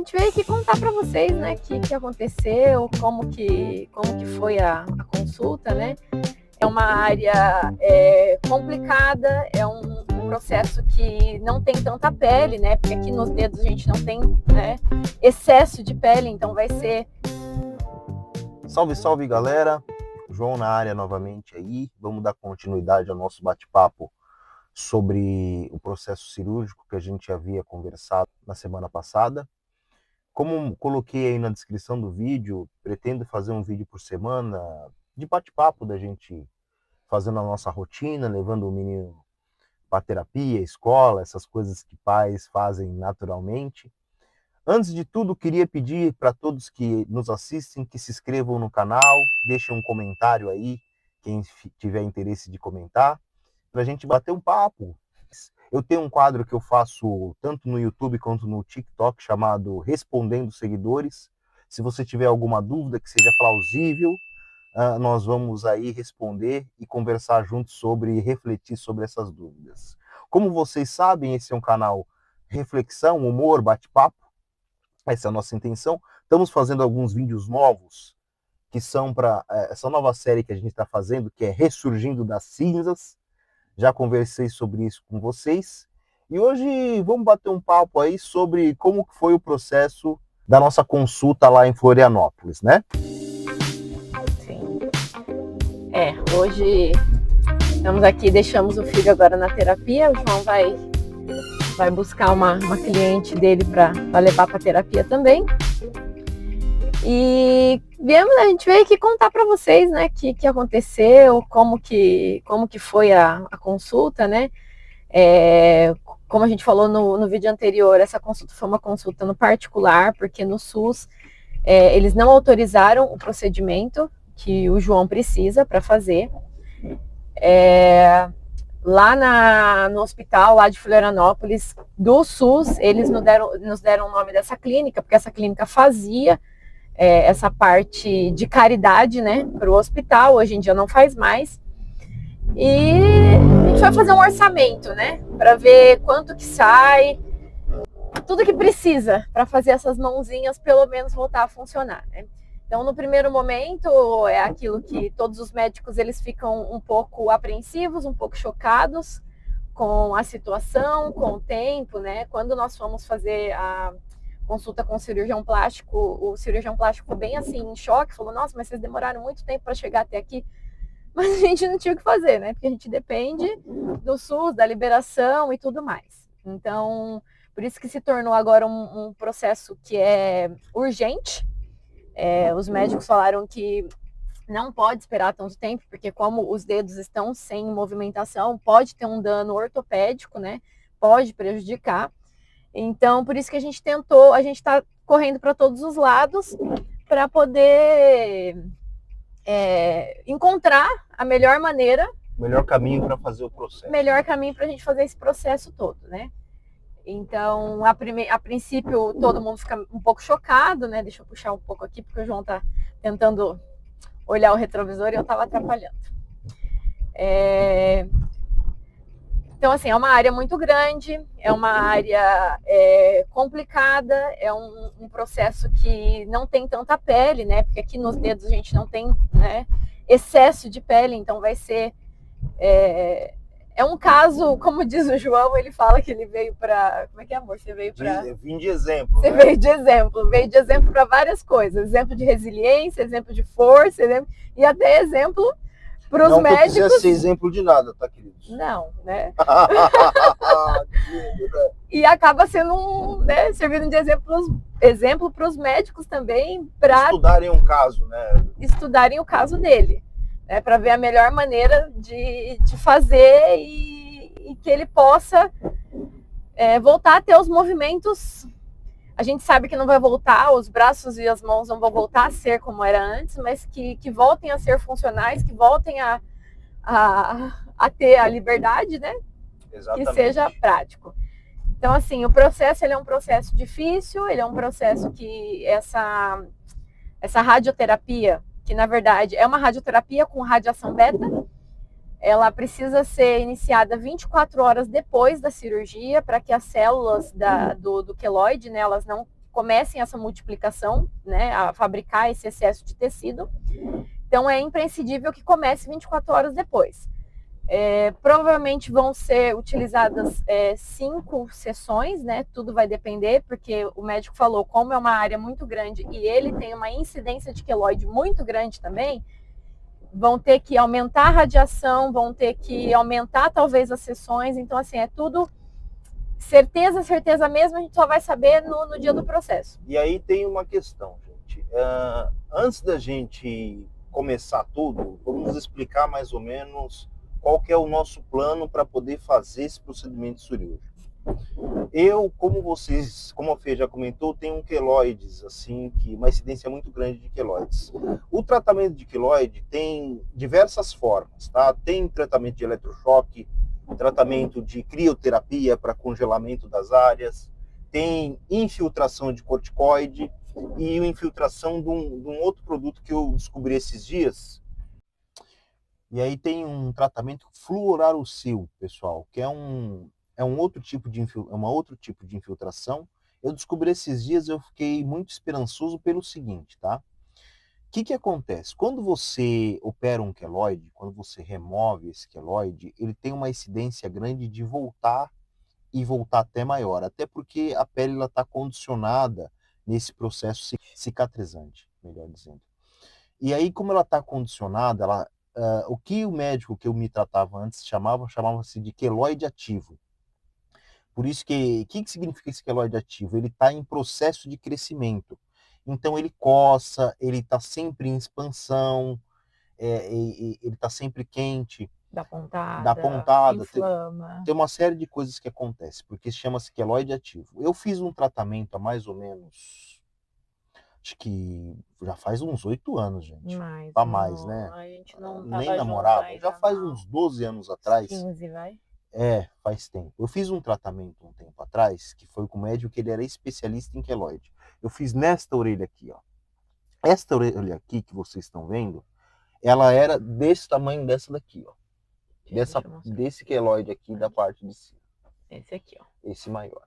gente veio aqui contar para vocês, né, o que aconteceu, como que foi a consulta, né? É uma área complicada, é um processo que não tem tanta pele, né? Porque aqui nos dedos a gente não tem, né, excesso de pele, então vai ser... Salve, salve, galera! João na área novamente aí. Vamos dar continuidade ao nosso bate-papo sobre o processo cirúrgico que a gente havia conversado na semana passada. Como coloquei aí na descrição do vídeo, pretendo fazer um vídeo por semana de bate-papo da gente fazendo a nossa rotina, levando o menino para terapia, escola, essas coisas que pais fazem naturalmente. Antes de tudo, queria pedir para todos que nos assistem que se inscrevam no canal, deixem um comentário aí, quem tiver interesse de comentar, para a gente bater um papo. Eu tenho um quadro que eu faço tanto no YouTube quanto no TikTok chamado Respondendo Seguidores. Se você tiver alguma dúvida que seja plausível, nós vamos aí responder e conversar juntos sobre e refletir sobre essas dúvidas. Como vocês sabem, esse é um canal reflexão, humor, bate-papo. Essa é a nossa intenção. Estamos fazendo alguns vídeos novos que são para essa nova série que a gente está fazendo, que é Ressurgindo das Cinzas. Já conversei sobre isso com vocês. E hoje vamos bater um papo aí sobre como foi o processo da nossa consulta lá em Florianópolis, né? Sim. Hoje estamos aqui, deixamos o filho agora na terapia. O João vai buscar uma cliente dele para levar para terapia também. E a gente veio aqui contar para vocês, né, o que aconteceu, como que foi a consulta, né? Como a gente falou no vídeo anterior, essa consulta foi uma consulta no particular, porque no SUS eles não autorizaram o procedimento que o João precisa para fazer. Lá no hospital lá de Florianópolis, do SUS, eles nos deram o nome dessa clínica, porque essa clínica fazia essa parte de caridade, né, para o hospital. Hoje em dia não faz mais. E a gente vai fazer um orçamento, né, para ver quanto que sai, tudo que precisa para fazer essas mãozinhas pelo menos voltar a funcionar, né? Então, no primeiro momento, é aquilo que todos os médicos eles ficam um pouco apreensivos, um pouco chocados com a situação, com o tempo, né? Quando nós fomos fazer a consulta com o cirurgião plástico ficou bem assim em choque, falou: nossa, mas vocês demoraram muito tempo para chegar até aqui. Mas a gente não tinha o que fazer, né? Porque a gente depende do SUS, da liberação e tudo mais. Então, por isso que se tornou agora um processo que é urgente. Os médicos falaram que não pode esperar tanto tempo, porque como os dedos estão sem movimentação, pode ter um dano ortopédico, né? Pode prejudicar. Então, por isso que a gente está correndo para todos os lados para poder encontrar a melhor maneira. Melhor caminho para fazer o processo. Melhor caminho para a gente fazer esse processo todo, né? Então, a princípio, todo mundo fica um pouco chocado, né? Deixa eu puxar um pouco aqui, porque o João tá tentando olhar o retrovisor e eu tava atrapalhando. Então, assim, é uma área muito grande, é uma área complicada, é um processo que não tem tanta pele, né? Porque aqui nos dedos a gente não tem, né, excesso de pele, então vai ser... É um caso, como diz o João, ele fala que ele veio para... Como é que é, amor? Você veio para... Eu vim de exemplo. Você veio de exemplo para várias coisas. Exemplo de resiliência, exemplo de força, e até exemplo para os médicos. Não precisa ser exemplo de nada, tá, queridos? Não, né? E acaba sendo servindo de exemplo para os médicos também, para estudarem um caso, né? Estudarem o caso dele. Para ver a melhor maneira de fazer e que ele possa voltar a ter os movimentos. A gente sabe que não vai voltar, os braços e as mãos não vão voltar a ser como era antes, mas que voltem a ser funcionais, que voltem a ter a liberdade, né? Exatamente. Que seja prático. Então, assim, o processo ele é um processo difícil, ele é um processo que essa radioterapia, que na verdade é uma radioterapia com radiação beta, ela precisa ser iniciada 24 horas depois da cirurgia, para que as células do queloide, né, elas não comecem essa multiplicação, né, a fabricar esse excesso de tecido. Então, é imprescindível que comece 24 horas depois. Provavelmente vão ser utilizadas 5 sessões, né? Tudo vai depender, porque o médico falou, como é uma área muito grande e ele tem uma incidência de queloide muito grande também, vão ter que aumentar a radiação, vão ter que aumentar talvez as sessões. Então, assim, é tudo certeza mesmo, a gente só vai saber no dia do processo. E aí tem uma questão, gente. Antes da gente começar tudo, vamos explicar mais ou menos qual que é o nosso plano para poder fazer esse procedimento cirúrgico. Eu, como a Fê já comentou, tenho um queloides, assim, uma incidência muito grande de queloides. O tratamento de queloide tem diversas formas, tá? Tem tratamento de eletrochoque, tratamento de crioterapia para congelamento das áreas, tem infiltração de corticoide e infiltração de um outro produto que eu descobri esses dias. E aí tem um tratamento fluorarocil, pessoal, que é uma outro tipo de infiltração. Eu descobri esses dias, eu fiquei muito esperançoso pelo seguinte, tá? O que acontece? Quando você opera um queloide, quando você remove esse queloide, ele tem uma incidência grande de voltar e voltar até maior, até porque a pele está condicionada nesse processo cicatrizante, melhor dizendo. E aí, como ela está condicionada, o que o médico que eu me tratava antes chamava-se de queloide ativo. Por isso que significa esse queloide ativo? Ele está em processo de crescimento. Então ele coça, ele está sempre em expansão, ele está sempre quente. Dá pontada, inflama. Tem uma série de coisas que acontecem, porque chama-se queloide ativo. Eu fiz um tratamento há mais ou menos, acho que já faz uns 8 anos, gente. Mais, né? A gente não nem namorava. Já faz uns 12 anos atrás. 15, vai? Faz tempo. Eu fiz um tratamento um tempo atrás, que foi com um médico que ele era especialista em queloide. Eu fiz nesta orelha aqui, ó. Esta orelha aqui que vocês estão vendo, ela era desse tamanho dessa daqui, ó. Desse queloide aqui da parte de cima. Esse aqui, ó. Esse maior.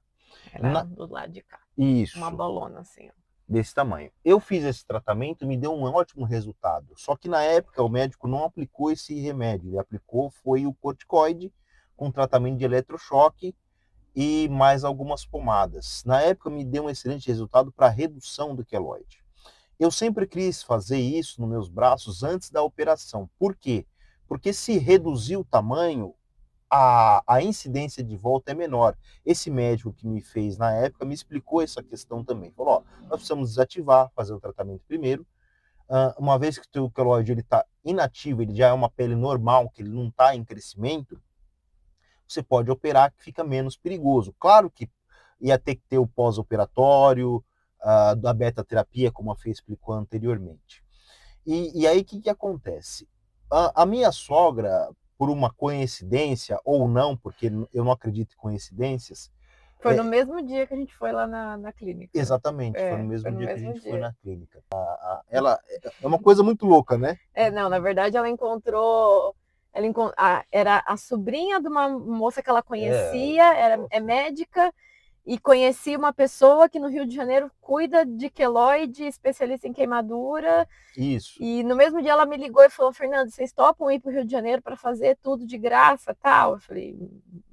Era do lado de cá. Isso. Uma bolona assim, ó. Desse tamanho. Eu fiz esse tratamento e me deu um ótimo resultado. Só que na época o médico não aplicou esse remédio. Ele aplicou foi o corticoide com tratamento de eletrochoque e mais algumas pomadas. Na época me deu um excelente resultado para redução do queloide. Eu sempre quis fazer isso nos meus braços antes da operação. Por quê? Porque se reduzir o tamanho, a incidência de volta é menor. Esse médico que me fez na época me explicou essa questão também. Falou, nós precisamos desativar, fazer o tratamento primeiro. Uma vez que o teu queloide está inativo, ele já é uma pele normal, que ele não está em crescimento, você pode operar, que fica menos perigoso. Claro que ia ter que ter o pós-operatório, da beta-terapia, como a Fê explicou anteriormente. E aí o que acontece? A minha sogra, por uma coincidência, ou não, porque eu não acredito em coincidências. Foi no mesmo dia que a gente foi lá na clínica. Exatamente, foi no mesmo dia que a gente foi na clínica. Ela é uma coisa muito louca, né? Não, na verdade ela encontrou. Era a sobrinha de uma moça que ela conhecia, é médica, e conheci uma pessoa que no Rio de Janeiro cuida de queloide, especialista em queimadura. Isso. E no mesmo dia ela me ligou e falou, Fernando, vocês topam ir para o Rio de Janeiro para fazer tudo de graça, tal? Eu falei,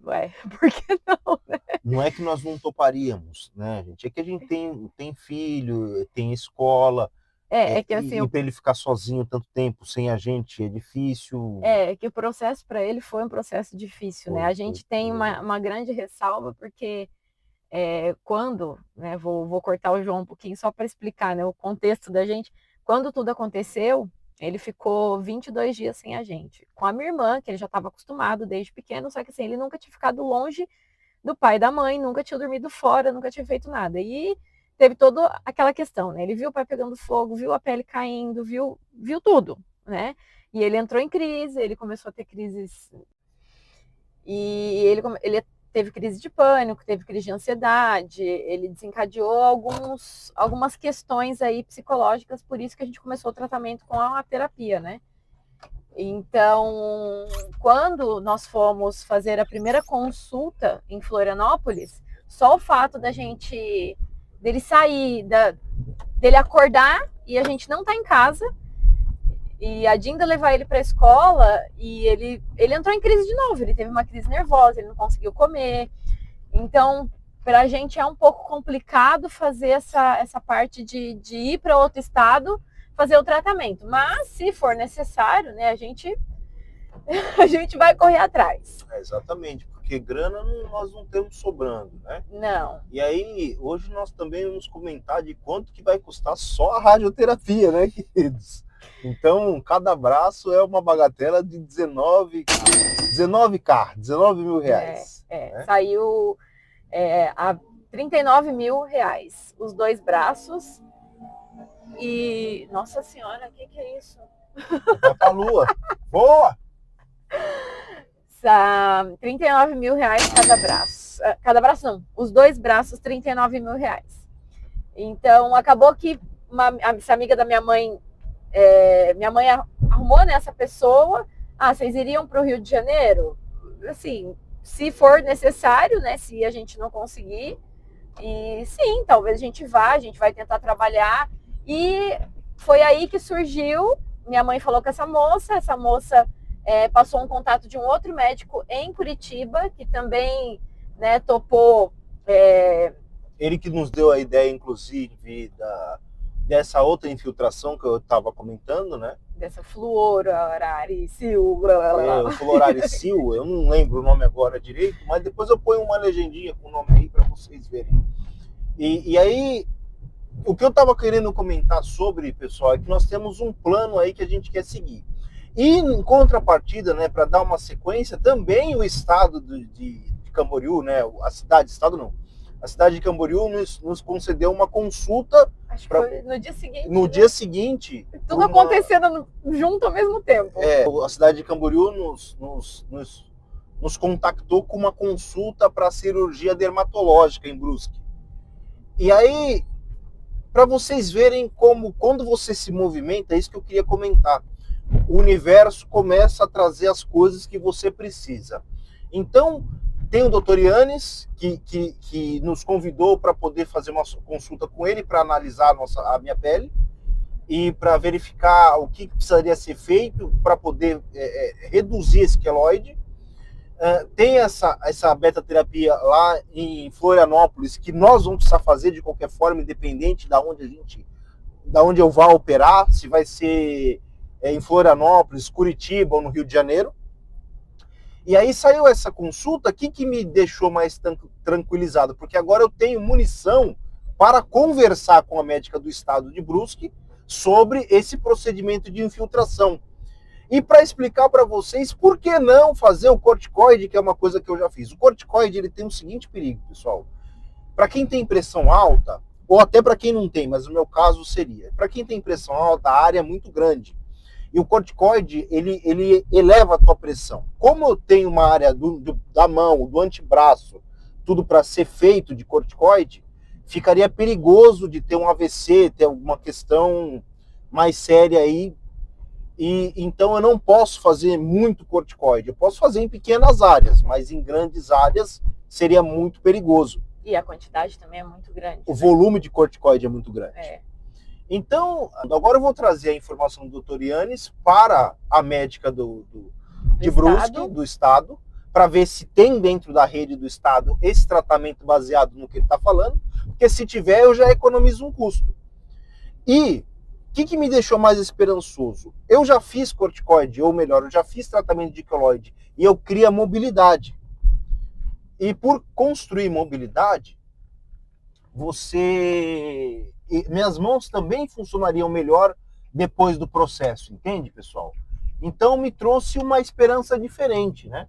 por que não, né? Não é que nós não toparíamos, né, gente? É que a gente tem filho, tem escola. Que assim, e para ele ficar sozinho tanto tempo sem a gente é difícil. Que o processo para ele foi um processo difícil, né? A gente tem uma grande ressalva, porque quando, né, vou cortar o João um pouquinho só para explicar, né, o contexto da gente. Quando tudo aconteceu, ele ficou 22 dias sem a gente. Com a minha irmã, que ele já estava acostumado desde pequeno, só que assim, ele nunca tinha ficado longe do pai e da mãe, nunca tinha dormido fora, nunca tinha feito nada. E teve toda aquela questão, né? Ele viu o pai pegando fogo, viu a pele caindo, viu tudo, né? E ele entrou em crise, ele começou a ter crises. E ele teve crise de pânico, teve crise de ansiedade, ele desencadeou algumas questões aí psicológicas, por isso que a gente começou o tratamento com a terapia, né? Então, quando nós fomos fazer a primeira consulta em Florianópolis, só o fato da gente dele sair, dele acordar e a gente não tá em casa, e a Dinda levar ele para a escola e ele entrou em crise de novo, ele teve uma crise nervosa, ele não conseguiu comer. Então, para a gente é um pouco complicado fazer essa parte de ir para outro estado fazer o tratamento. Mas, se for necessário, né, a gente vai correr atrás. Exatamente, porque grana nós não temos sobrando, né? Não. E aí, hoje nós também vamos comentar de quanto que vai custar só a radioterapia, né, queridos? Então, cada braço é uma bagatela de 19 mil reais. Né? Saiu a 39 mil reais, os 2 braços. E, nossa senhora, o que é isso? Vai pra lua. Boa! 39 mil reais cada braço. Cada braço não, os 2 braços, 39 mil reais. Então, acabou que essa amiga da minha mãe arrumou nessa pessoa. Vocês iriam para o Rio de Janeiro? Assim, se for necessário, né? Se a gente não conseguir. E sim, talvez a gente vai tentar trabalhar. E foi aí que surgiu. Minha mãe falou com essa moça passou um contato de um outro médico em Curitiba, que também, né, topou. Ele que nos deu a ideia, inclusive, dessa outra infiltração que eu estava comentando, né? Dessa fluoraricil. O fluoraricil, eu não lembro o nome agora direito, mas depois eu ponho uma legendinha com o nome aí para vocês verem. E aí, o que eu estava querendo comentar sobre, pessoal, é que nós temos um plano aí que a gente quer seguir. E em contrapartida, né, para dar uma sequência, também o estado de Camboriú, né, a cidade de Camboriú nos concedeu uma consulta. Acho que foi no dia seguinte. No dia seguinte. Tudo acontecendo junto ao mesmo tempo. A cidade de Camboriú nos contactou com uma consulta para cirurgia dermatológica em Brusque. E aí, para vocês verem como, quando você se movimenta, é isso que eu queria comentar. O universo começa a trazer as coisas que você precisa. Então, tem o Dr. Yannis, que nos convidou para poder fazer uma consulta com ele, para analisar a minha pele e para verificar o que precisaria ser feito para poder reduzir esse queloide. Tem essa beta-terapia lá em Florianópolis, que nós vamos precisar fazer de qualquer forma, independente da onde eu vá operar, se vai ser em Florianópolis, Curitiba ou no Rio de Janeiro. E aí saiu essa consulta aqui que me deixou mais tranquilizado, porque agora eu tenho munição para conversar com a médica do estado de Brusque sobre esse procedimento de infiltração. E para explicar para vocês por que não fazer o corticoide, que é uma coisa que eu já fiz. O corticoide ele tem o seguinte perigo, pessoal. Para quem tem pressão alta, ou até para quem não tem, mas no meu caso seria. Para quem tem pressão alta, a área é muito grande. E o corticoide, ele eleva a tua pressão. Como eu tenho uma área da mão, do antebraço, tudo para ser feito de corticoide, ficaria perigoso de ter um AVC, ter alguma questão mais séria aí. E então eu não posso fazer muito corticoide. Eu posso fazer em pequenas áreas, mas em grandes áreas seria muito perigoso. E a quantidade também é muito grande. O volume de corticoide é muito grande. Então, agora eu vou trazer a informação do Dr. Yannis para a médica de Brusque, do estado, para ver se tem dentro da rede do estado esse tratamento baseado no que ele está falando, porque se tiver eu já economizo um custo. E o que me deixou mais esperançoso? Eu já fiz corticoide, ou melhor, eu já fiz tratamento de queloide, e eu crio mobilidade. E por construir mobilidade, minhas mãos também funcionariam melhor depois do processo, entende, pessoal? Então me trouxe uma esperança diferente, né?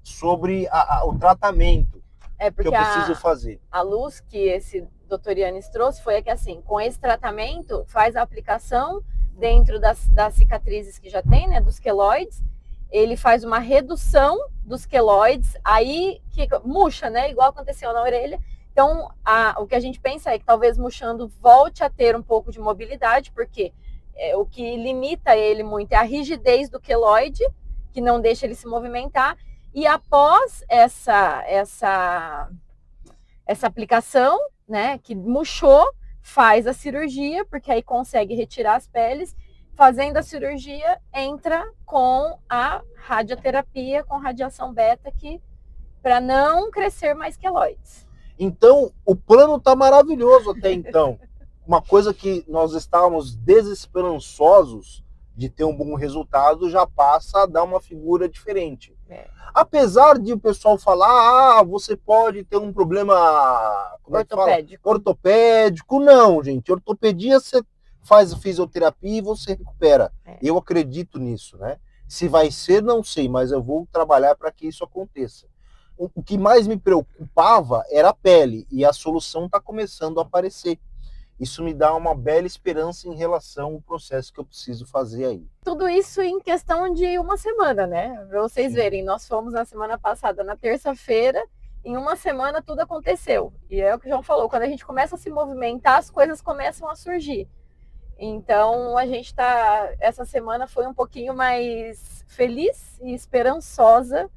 Sobre o tratamento que eu preciso fazer. A luz que esse Dr. Yannis trouxe foi que, assim, com esse tratamento, faz a aplicação dentro das cicatrizes que já tem, né, dos queloides, ele faz uma redução dos queloides, aí que murcha, né, igual aconteceu na orelha. Então, o que a gente pensa é que talvez murchando volte a ter um pouco de mobilidade, porque o que limita ele muito é a rigidez do queloide, que não deixa ele se movimentar. E após essa aplicação, né, que murchou, faz a cirurgia, porque aí consegue retirar as peles. Fazendo a cirurgia, entra com a radioterapia, com radiação beta, para não crescer mais queloides. Então, o plano tá maravilhoso até então. Uma coisa que nós estávamos desesperançosos de ter um bom resultado já passa a dar uma figura diferente. Apesar de o pessoal falar, você pode ter um problema ortopédico. Não, gente. Ortopedia você faz fisioterapia e você recupera. Eu acredito nisso, né? Se vai ser, não sei, mas eu vou trabalhar para que isso aconteça. O que mais me preocupava era a pele, e a solução está começando a aparecer. Isso me dá uma bela esperança em relação ao processo que eu preciso fazer aí. Tudo isso em questão de uma semana, né? Para vocês verem, nós fomos na semana passada, na terça-feira, em uma semana tudo aconteceu. E é o que o João falou, quando a gente começa a se movimentar, as coisas começam a surgir. Então, a gente essa semana foi um pouquinho mais feliz e esperançosa.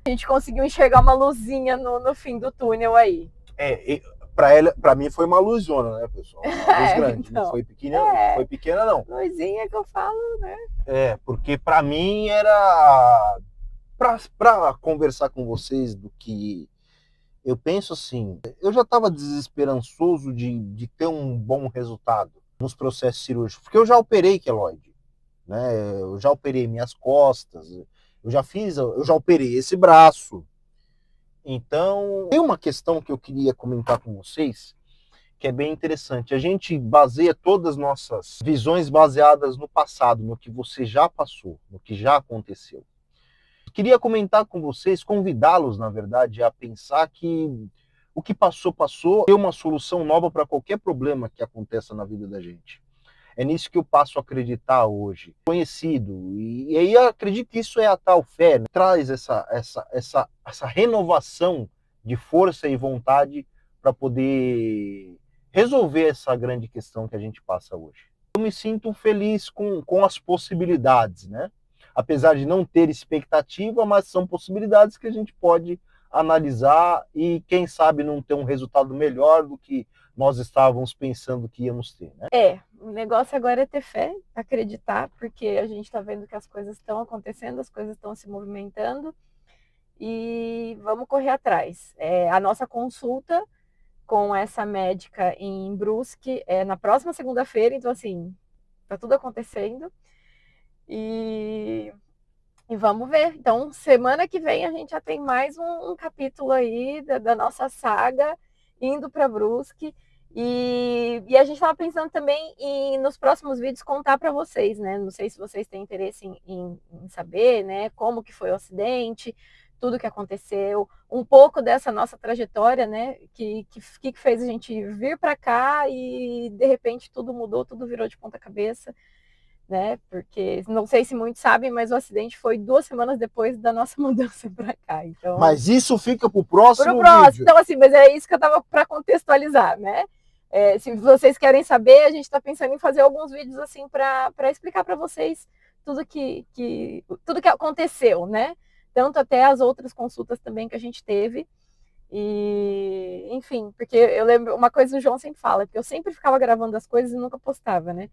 A gente conseguiu enxergar uma luzinha no fim do túnel aí. Para mim foi uma luzona, né, pessoal? Uma luz grande, então, não foi pequena, foi pequena não. Luzinha que eu falo, né? Porque para mim era para conversar com vocês do que eu penso assim, eu já estava desesperançoso de ter um bom resultado nos processos cirúrgicos, porque eu já operei queloide, né? Eu já operei minhas costas, eu já operei esse braço. Então, tem uma questão que eu queria comentar com vocês, que é bem interessante. A gente baseia todas as nossas visões baseadas no passado, no que você já passou, no que já aconteceu. Queria comentar com vocês, convidá-los, na verdade, a pensar que o que passou, passou, tem uma solução nova para qualquer problema que aconteça na vida da gente. É nisso que eu passo a acreditar hoje. Conhecido. E aí eu acredito que isso é a tal fé, né? Traz essa renovação de força e vontade para poder resolver essa grande questão que a gente passa hoje. Eu me sinto feliz com as possibilidades, né? Apesar de não ter expectativa, mas são possibilidades que a gente pode analisar e, quem sabe, não ter um resultado melhor do que nós estávamos pensando que íamos ter, né? O negócio agora é ter fé, acreditar, porque a gente está vendo que as coisas estão acontecendo, as coisas estão se movimentando e vamos correr atrás. A nossa consulta com essa médica em Brusque é na próxima segunda-feira, então assim, tá tudo acontecendo e vamos ver. Então, semana que vem a gente já tem mais um capítulo aí da nossa saga indo para Brusque. E a gente estava pensando também nos próximos vídeos contar para vocês, né? Não sei se vocês têm interesse em saber, né? Como que foi o acidente, tudo que aconteceu, um pouco dessa nossa trajetória, né? Que fez a gente vir para cá e de repente tudo mudou, tudo virou de ponta cabeça, né? Porque não sei se muitos sabem, mas o acidente foi 2 semanas depois da nossa mudança para cá. Então, mas isso fica para o próximo vídeo. Então, assim, mas é isso que eu estava para contextualizar, né? Se vocês querem saber, a gente está pensando em fazer alguns vídeos assim para explicar para vocês tudo que aconteceu, né? Tanto até as outras consultas também que a gente teve. E, enfim, porque eu lembro, uma coisa o João sempre fala, que eu sempre ficava gravando as coisas e nunca postava, né?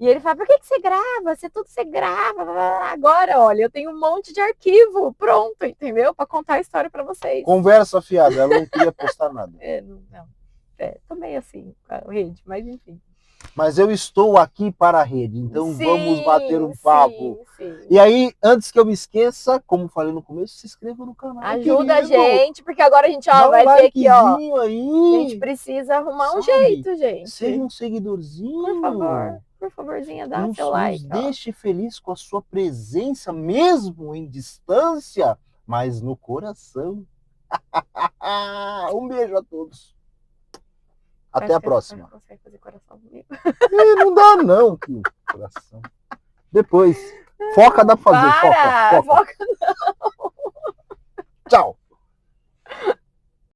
E ele fala, por que você grava? Tudo você grava. Agora, olha, eu tenho um monte de arquivo pronto, entendeu? Para contar a história para vocês. Conversa fiada, ela não queria postar nada. Não. Tô meio assim com a rede, mas enfim. Mas eu estou aqui para a rede, então sim, vamos bater um papo. Sim. E aí, antes que eu me esqueça, como falei no começo, se inscreva no canal. Ajuda a gente, porque agora a gente vai ter aqui, ó. Aí. A gente precisa arrumar um jeito, gente. Seja um seguidorzinho. Por favor. Por favorzinho, dá seu like. Nos deixe feliz com a sua presença, mesmo em distância, mas no coração. Um beijo a todos. Até a próxima. Não consegue fazer coração comigo. Não dá não, que coração. Depois. Foca dá pra fazer. Foca.